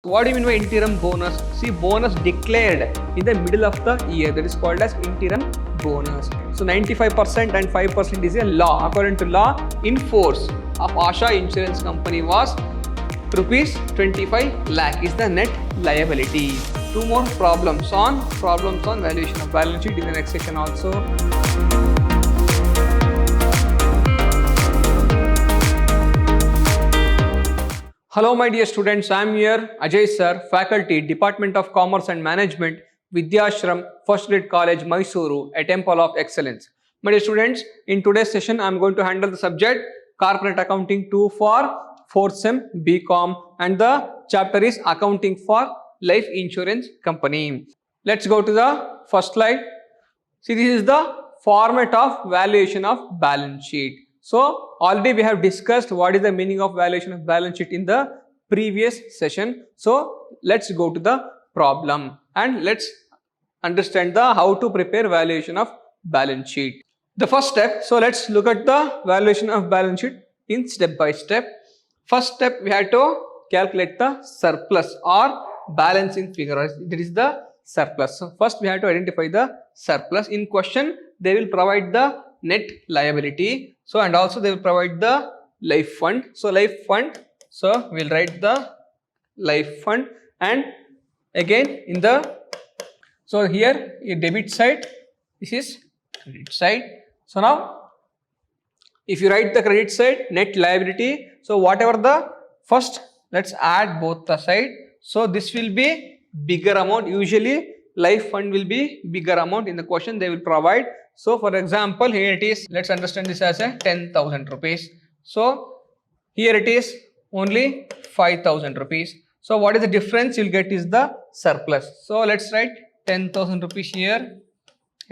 What do you mean by interim bonus? See, bonus declared in the middle of the year, that is called as interim bonus. So 95% and 5% is a law. According to law, in force of Asha Insurance Company was rupees 25 lakh is the net liability. Two more problems on valuation of balance sheet in the next section also. Hello my dear students, I am here Ajay sir, faculty, Department of Commerce and Management, Vidyashram, First Grade College, Mysuru, a temple of excellence. My dear students, in today's session I am going to handle the subject Corporate Accounting 2 for 4th Sem BCom, and the chapter is Accounting for Life Insurance Company. Let's go to the first slide. See, this is the format of valuation of balance sheet. So already we have discussed what is the meaning of valuation of balance sheet in the previous session. So let's go to the problem and let's understand the how to prepare valuation of balance sheet. The first step, so let's look at the valuation of balance sheet in step by step. First step, we have to calculate the surplus or balancing figure. That is the surplus. So first we have to identify the surplus. In question they will provide the net liability, so and also they will provide the life fund. So life fund, so we'll write the life fund, and again in the, so here a debit side, this is credit side. So now if you write the credit side net liability, so whatever the first, let's add both the side. So this will be bigger amount. Usually life fund will be bigger amount. In the question they will provide. So for example, here it is, let's understand this as a 10,000 rupees. So here it is only 5,000 rupees. So what is the difference you'll get is the surplus. So let's write 10,000 rupees here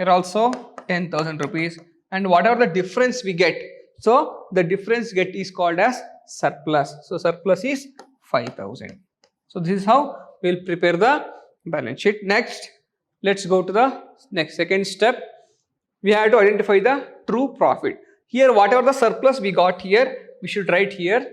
also 10,000 rupees, and whatever the difference we get, so the difference get is called as surplus. So surplus is 5,000. So this is how we will prepare the balance sheet. Next, let's go to the second step. We have to identify the true profit. Here whatever the surplus we got here, we should write here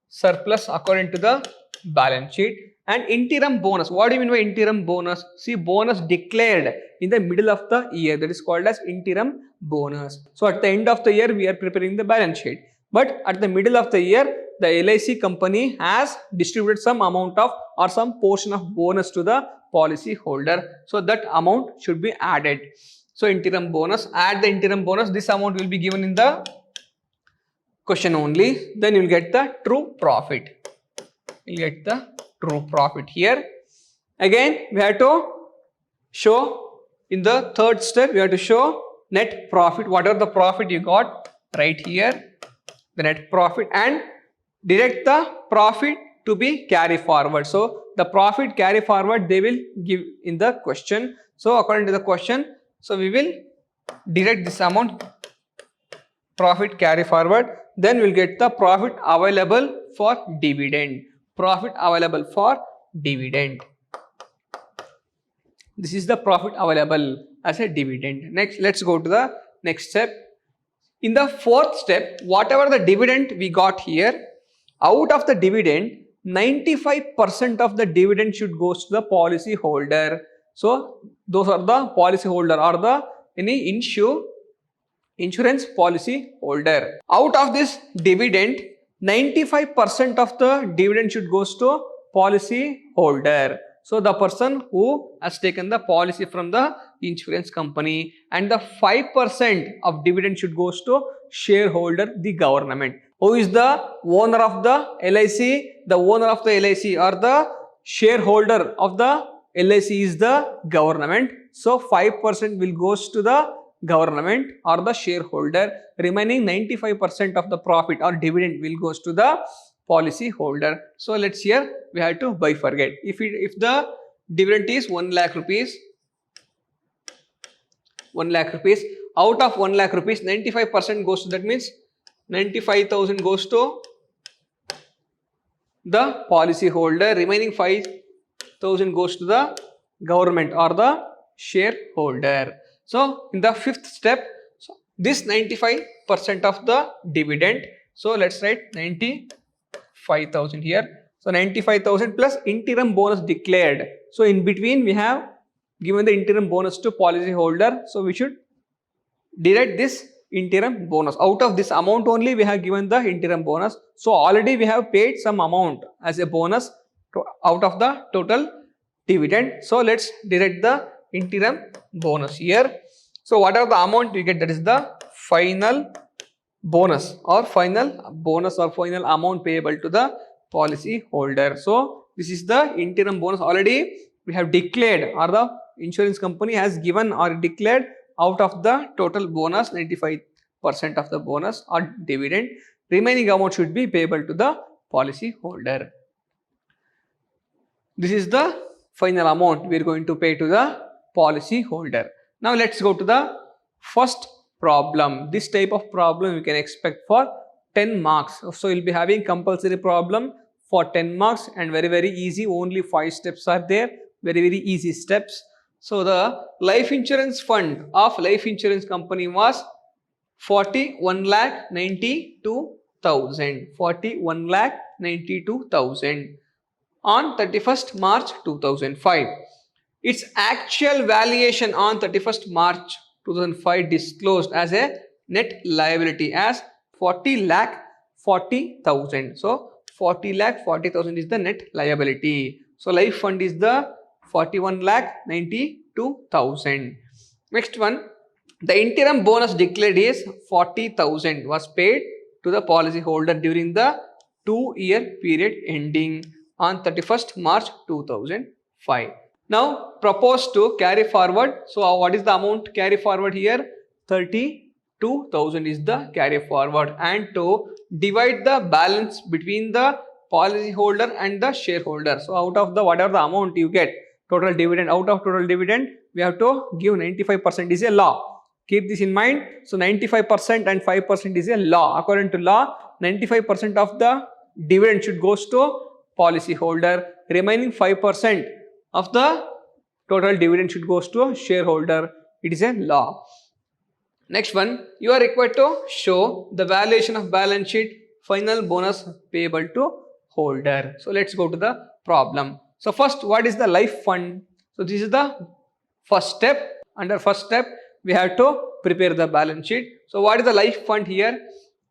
surplus according to the balance sheet. And interim bonus, what do you mean by interim bonus? See, bonus declared in the middle of the year, that is called as interim bonus. So at the end of the year we are preparing the balance sheet, but at the middle of the year the LIC company has distributed some amount of or some portion of bonus to the policy holder. So that amount should be added. So interim bonus, add the interim bonus, this amount will be given in the question only. Then you will get the true profit. You will get the true profit here. Again we have to show in the third step, we have to show net profit. Whatever the profit you got, right here the net profit, and direct the profit to be carry forward. So the profit carry forward they will give in the question. So according to the question, so we will direct this amount profit carry forward. Then we'll get the profit available for dividend. Profit available for dividend. This is the profit available as a dividend. Next, let's go to the next step. In the fourth step, whatever the dividend we got here, out of the dividend, 95% of the dividend should go to the policy holder. So those are the policy holder or the any insurance policy holder. Out of this dividend, 95% of the dividend should goes to policy holder. So the person who has taken the policy from the insurance company, and the 5% of dividend should goes to shareholder, the government. Who is the owner of the LIC? The owner of the LIC or the shareholder of the LIC is the government. So 5% will goes to the government or the shareholder. Remaining 95% of the profit or dividend will goes to the policy holder. So let's here we have to bifurcate. If the dividend is 1 lakh rupees, 1 lakh rupees, out of 1 lakh rupees 95% goes to, that means 95,000 goes to the policy holder, remaining 5,000 goes to the government or the shareholder. So in the fifth step, so this 95% of the dividend, so let's write 95,000 here. So 95,000 plus interim bonus declared. So in between we have given the interim bonus to policy holder. So we should deduct this interim bonus. Out of this amount only we have given the interim bonus. So already we have paid some amount as a bonus out of the total dividend. So let's deduct the interim bonus here. So whatever the amount we get, that is the final bonus or final amount payable to the policy holder. So this is the interim bonus already we have declared, or the insurance company has given or declared out of the total bonus 95% of the bonus or dividend. Remaining amount should be payable to the policy holder. This is the final amount we are going to pay to the policy holder. Now let's go to the first problem. This type of problem you can expect for 10 marks. So you'll be having compulsory problem for 10 marks and very easy. Only 5 steps are there. Very easy steps. So the life insurance fund of life insurance company was 41,92,000. 41,92,000 on 31st March 2005. Its actual valuation on 31st March 2005 disclosed as a net liability as 40,40,000. So 40,40,000 is the net liability. So life fund is the 41,92,000. Next one, the interim bonus declared is 40,000 was paid to the policy holder during the 2-year period ending on 31st March 2005. Now proposed to carry forward. So what is the amount carry forward here? 32,000 is the carry forward, and to divide the balance between the policy holder and the shareholder. So out of the whatever the amount you get total dividend, out of total dividend we have to give 95% is a law. Keep this in mind. So 95% and 5% is a law. According to law, 95% of the dividend should goes to policy holder. Remaining 5% of the total dividend should goes to shareholder. It is a law. Next one, you are required to show the valuation of balance sheet final bonus payable to holder. So let's go to the problem. So first, what is the life fund? So this is the first step. Under first step, we have to prepare the balance sheet. So what is the life fund here?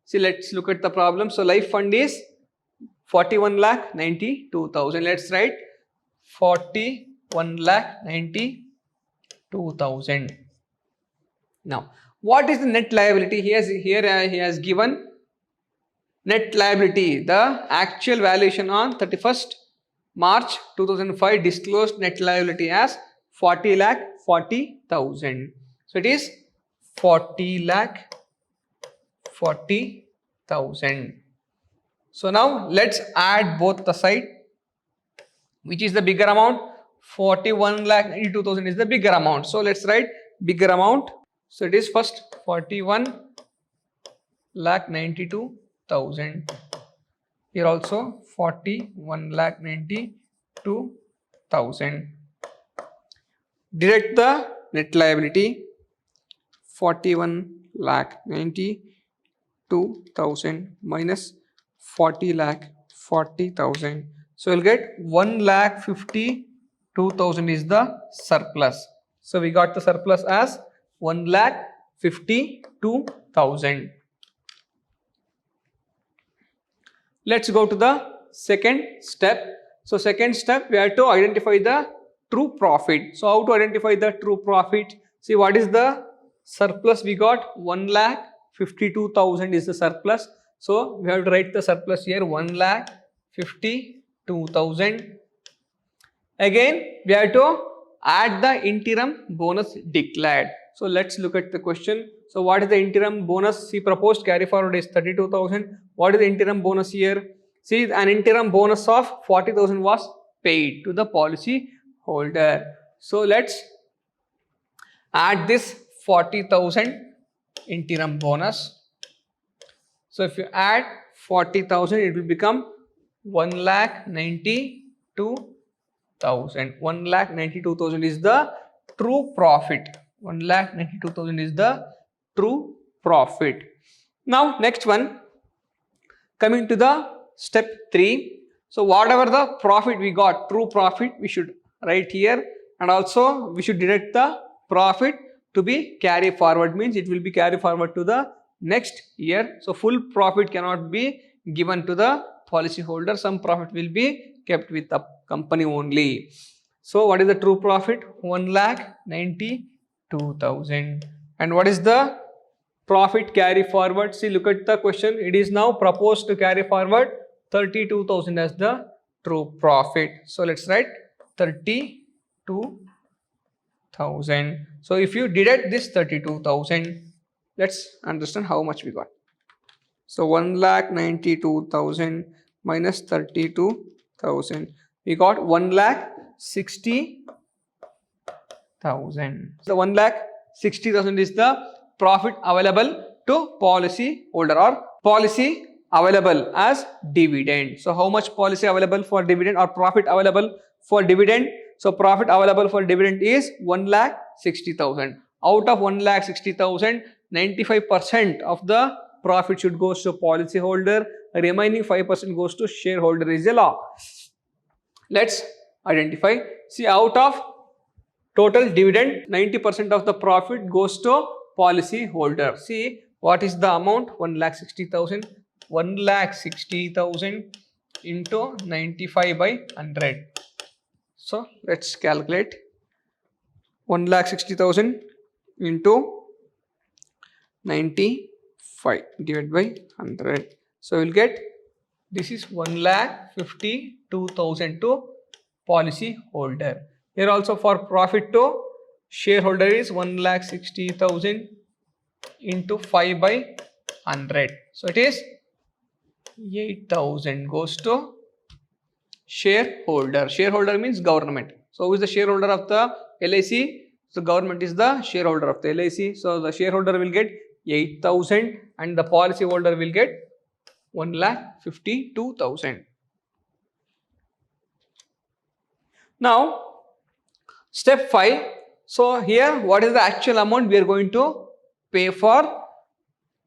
See, let's look at the problem. So life fund is 41,92,000. Let's write 41,92,000. Now, what is the net liability? He has given net liability. The actual valuation on 31st March 2005 disclosed net liability as 40,40,000. So it is 40,40,000. So now let's add both the side. Which is the bigger amount? 41,92,000 is the bigger amount. So let's write bigger amount. So it is first 41,92,000. Here also 41,92,000. Deduct the net liability. 41,92,000 minus 40,40,000. So we'll get 1,52,000 is the surplus. So we got the surplus as 1,52,000. Let's go to the second step. So second step, we have to identify the true profit. So how to identify the true profit? See, what is the surplus we got? 1,52,000 is the surplus. So we have to write the surplus here, 1,52,000. Again, we have to add the interim bonus declared. So let's look at the question. So what is the interim bonus? See, proposed carry forward is 32,000. What is the interim bonus here? See, an interim bonus of 40,000 was paid to the policy holder. So let's add this 40,000 interim bonus. So if you add 40,000, it will become 1,92,000. 1,92,000 is the true profit. 1,92,000 is the true profit. Now next one, coming to the step 3. So whatever the profit we got, true profit, we should write here, and also we should deduct the profit to be carry forward, means it will be carry forward to the next year. So full profit cannot be given to the policy holder. Some profit will be kept with the company only. So what is the true profit? 1,92,000. And what is the profit carry forward? See, look at the question. It is now proposed to carry forward 32,000 as the true profit. So let's write 32,000. So if you deduct this 32,000, let's understand how much we got. So 1,92,000 minus 32,000. We got 1,60,000. So 1,60,000 is the profit available to policy holder, or policy available as dividend. So how much policy available for dividend, or profit available for dividend? So profit available for dividend is 1,60,000. Out of 1,60,000, 95% of the profit should goes to policy holder. Remaining 5% goes to shareholder is a law. Let's identify. See, out of total dividend, 90% of the profit goes to policy holder. See, what is the amount? 1,60,000. 1,60,000 into 95 by 100. So let's calculate. 1,60,000 into 95 divided by 100. So we'll get, this is 1,52,000 to policy holder. Here also for profit to shareholder is 1,60,000 into 5 by 100. So it is 8,000 goes to shareholder. Shareholder means government. So who is the shareholder of the LIC? So government is the shareholder of the LIC. So the shareholder will get 8,000 and the policy holder will get 1,52,000. Now step 5. So here what is the actual amount we are going to pay for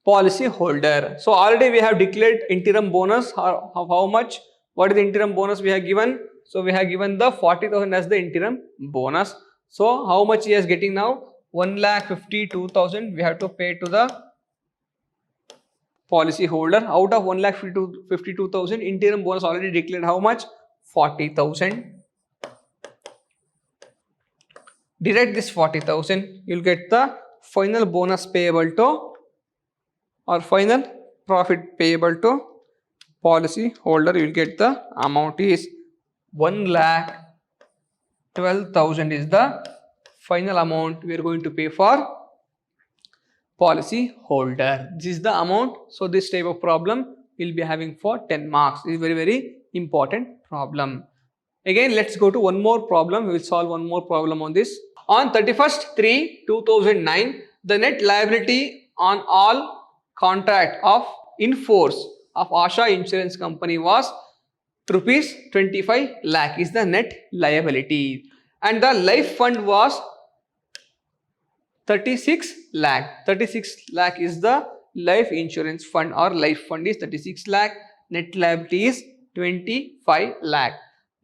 policy holder? So already we have declared interim bonus. How much? What is the interim bonus we have given? So we have given the 40,000 as the interim bonus. So how much he is getting now? 1,52,000 we have to pay to the policy holder. Out of 1,52,000, interim bonus already declared how much? 40,000. Deduct this 40,000, you will get the final bonus payable to, or final profit payable to policy holder. You will get the amount is 1,12,000 is the final amount we are going to pay for policy holder. This is the amount. So this type of problem will be having for 10 marks. This is very important problem. Again, let's go to one more problem. We will solve one more problem on this. On 31st/3/2009, the net liability on all contract of in force of Asha Insurance Company was rupees 25 lakh is the net liability, and the life fund was 36 lakh. 36 lakh is the life insurance fund, or life fund is 36 lakh. Net liability is 25 lakh.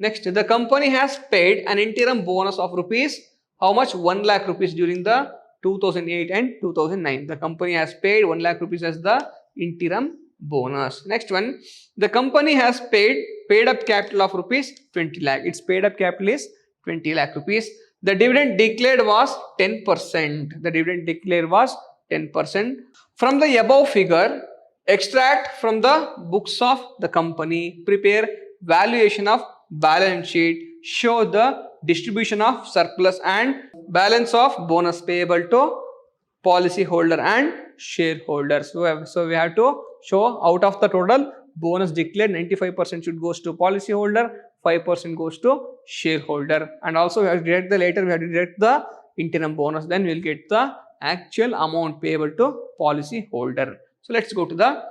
Next, the company has paid an interim bonus of rupees, how much? 1 lakh rupees during the 2008 and 2009. The company has paid 1 lakh rupees as the interim bonus. Next one, the company has paid up capital of rupees 20 lakh. Its paid up capital is 20 lakh rupees. The dividend declared was 10%. The dividend declared was 10%. From the above figure, extract from the books of the company, prepare valuation of balance sheet, show the distribution of surplus and balance of bonus payable to policy holder and shareholders. So we have to show out of the total bonus declared, 95% should goes to policy holder, 5% goes to shareholder, and also we have to deduct the later we have to deduct the interim bonus, then we will get the actual amount payable to policy holder. So let's go to the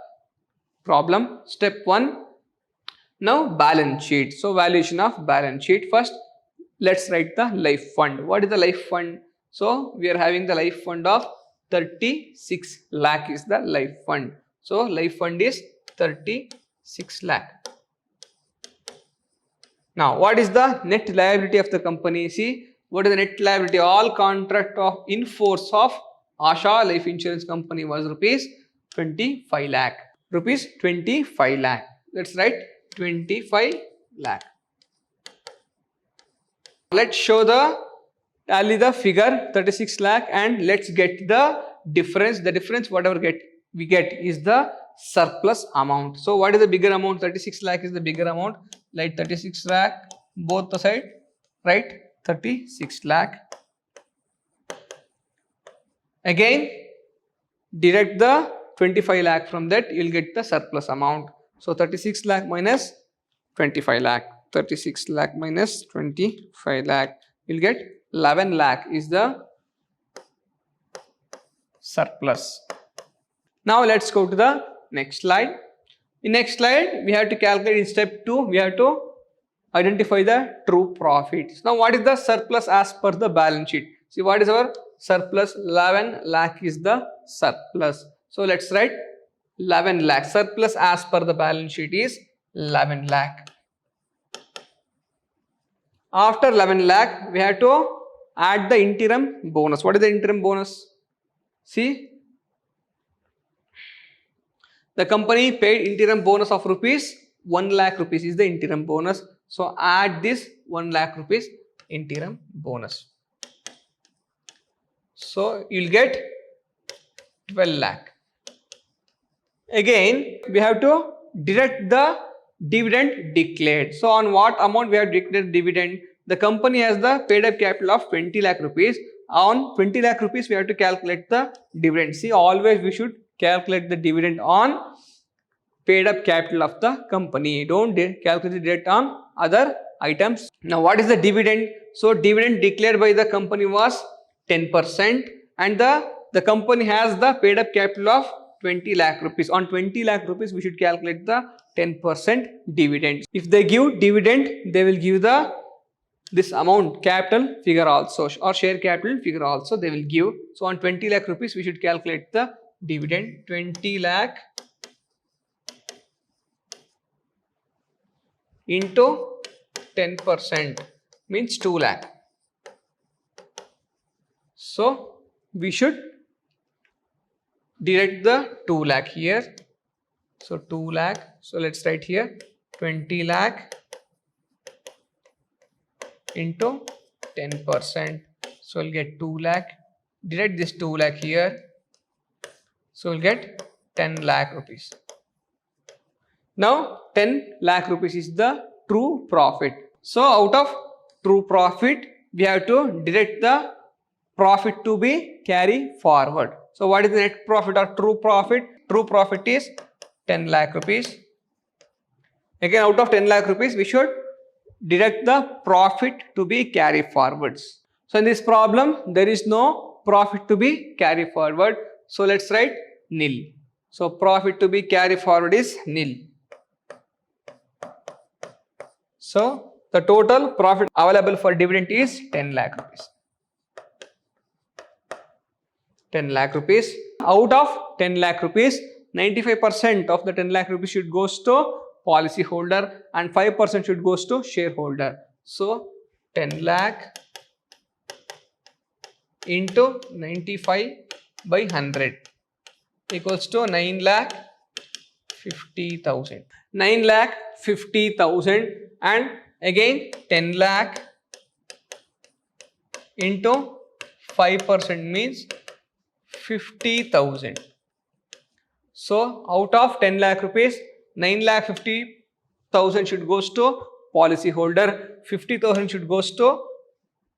problem. Step 1. Now balance sheet. So valuation of balance sheet. First let's write the life fund. What is the life fund? So we are having the life fund of 36 lakh is the life fund. So life fund is 36 lakh. Now, what is the net liability of the company? See, what is the net liability? All contract of in force of Asha Life Insurance Company was rupees 25 lakh. Rupees 25 lakh. Let's write 25 lakh. Let's show the tally the figure 36 lakh and let's get the difference. The difference whatever we get is the surplus amount. So what is the bigger amount? 36 lakh is the bigger amount. Like 36 lakh both the side, right? 36 lakh. Again deduct the 25 lakh from that, you will get the surplus amount. So 36 lakh minus 25 lakh. 36 lakh minus 25 lakh, you will get 11 lakh is the surplus. Now let's go to the next slide. In next slide, we have to calculate in step 2, we have to identify the true profits. Now what is the surplus as per the balance sheet? See what is our surplus? 11 lakh is the surplus. So let's write 11 lakh. Surplus as per the balance sheet is 11 lakh. After 11 lakh, we have to add the interim bonus. What is the interim bonus? See, the company paid interim bonus of rupees 1 lakh rupees is the interim bonus. So add this 1 lakh rupees interim bonus. So you will get 12 lakh. Again, we have to deduct the dividend declared. So on what amount we have declared dividend? The company has the paid up capital of 20 lakh rupees. On 20 lakh rupees, we have to calculate the dividend. See, always we should calculate the dividend on paid up capital of the company. Don't calculate the debt on other items. Now, what is the dividend? So, dividend declared by the company was 10% and the company has the paid up capital of 20 lakh rupees. On 20 lakh rupees, we should calculate the 10% dividend. If they give dividend, they will give this amount capital figure also or share capital figure also they will give. So on 20 lakh rupees, we should calculate the dividend. 20 lakh into 10% means 2 lakh. So we should deduct the 2 lakh here. So 2 lakh. So let's write here 20 lakh into 10%. So we'll get 2 lakh. Deduct this 2 lakh here. So we'll get 10 lakh rupees. Now 10 lakh rupees is the true profit. So out of true profit, we have to deduct the profit to be carry forward. So what is the net profit or true profit? True profit is 10 lakh rupees. Again, out of 10 lakh rupees, we should deduct the profit to be carry forwards. So in this problem, there is no profit to be carry forward. So let's write nil. So profit to be carry forward is nil. So the total profit available for dividend is 10 lakh rupees. 10 lakh rupees. Out of 10 lakh rupees, 95% of the 10 lakh rupees should goes to policy holder and 5% should goes to shareholder. So 10 lakh into 95 by 100 equals to 9 lakh 50,000. 9 lakh 50,000 and again 10 lakh into 5% means 50,000. So out of 10 lakh rupees, 9 lakh 50,000 should goes to policy holder, 50,000 should goes to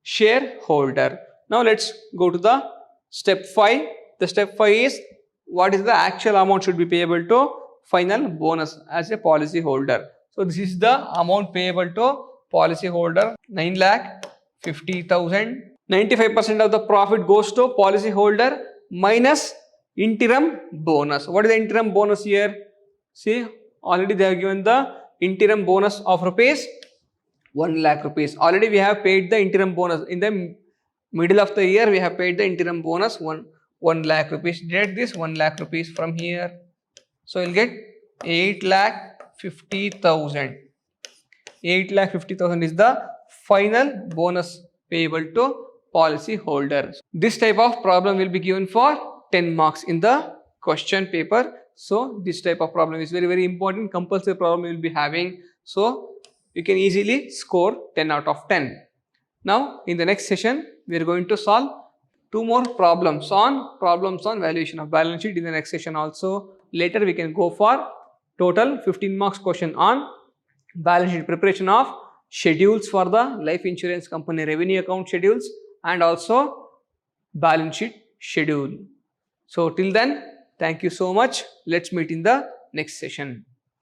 shareholder. Now let's go to the step 5. The step 5 is what is the actual amount should be payable to final bonus as a policy holder. So this is the amount payable to policy holder, 9 lakh 50,000. 95% of the profit goes to policy holder minus interim bonus. What is the interim bonus here? See, already they have given the interim bonus of rupees 1 lakh rupees. Already we have paid the interim bonus. In the middle of the year, we have paid the interim bonus 1 lakh rupees. Deduct this 1 lakh rupees from here. So you'll get 8 lakh 50,000. 8,50,000 is the final bonus payable to policy holder. This type of problem will be given for 10 marks in the question paper. So this type of problem is very important. Compulsory problem you will be having. So you can easily score 10 out of 10. Now in the next session we are going to solve two more problems on valuation of balance sheet in the next session also. Later we can go for total 15 marks question on balance sheet, preparation of schedules for the life insurance company revenue account schedules and also balance sheet schedule. So till then, thank you so much. Let's meet in the next session.